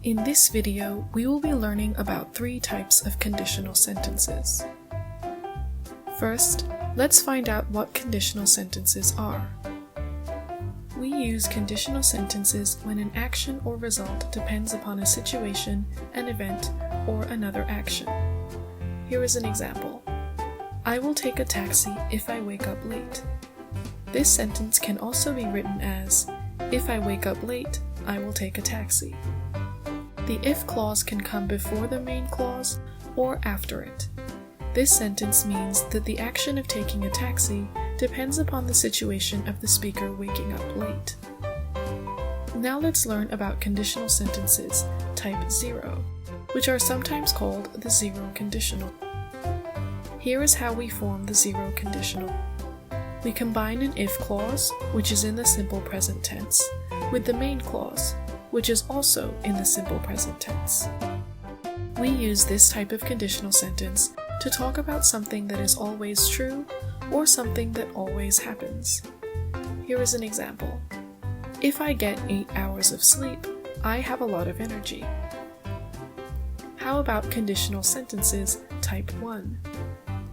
In this video, we will be learning about 3 types of conditional sentences. First, let's find out what conditional sentences are. We use conditional sentences when an action or result depends upon a situation, an event, or another action. Here is an example. I will take a taxi if I wake up late. This sentence can also be written as, if I wake up late, I will take a taxi. The if clause can come before the main clause or after it. This sentence means that the action of taking a taxi depends upon the situation of the speaker waking up late. Now let's learn about conditional sentences type 0, which are sometimes called the zero conditional. Here is how we form the zero conditional. We combine an if clause, which is in the simple present tense, with the main clause, which is also in the simple present tense. We use this type of conditional sentence to talk about something that is always true or something that always happens. Here is an example. If I get 8 hours of sleep, I have a lot of energy. How about conditional sentences type 1?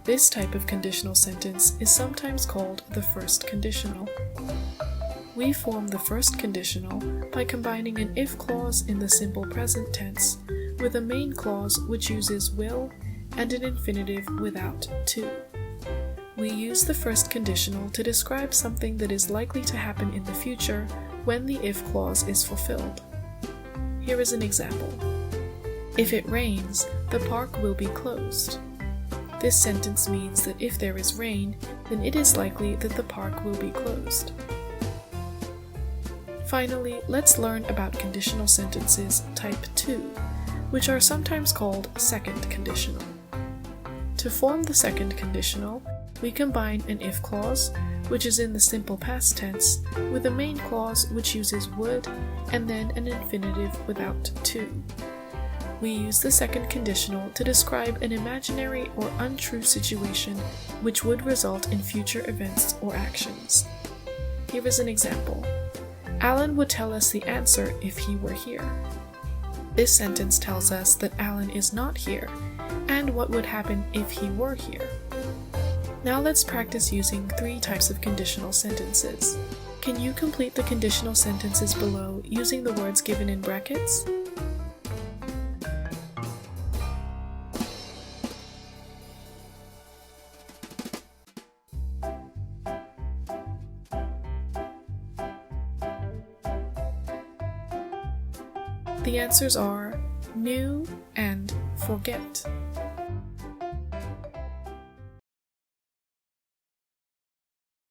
This type of conditional sentence is sometimes called the first conditional. We form the first conditional by combining an if clause in the simple present tense with a main clause which uses will and an infinitive without to. We use the first conditional to describe something that is likely to happen in the future when the if clause is fulfilled. Here is an example. If it rains, the park will be closed. This sentence means that if there is rain, then it is likely that the park will be closed. Finally, let's learn about conditional sentences type 2, which are sometimes called second conditional. To form the second conditional, we combine an if clause, which is in the simple past tense, with a main clause which uses would and then an infinitive without to. We use the second conditional to describe an imaginary or untrue situation which would result in future events or actions. Here is an example. Alan would tell us the answer if he were here. This sentence tells us that Alan is not here, and what would happen if he were here. Now let's practice using 3 types of conditional sentences. Can you complete the conditional sentences below using the words given in brackets? The answers are knew and forget.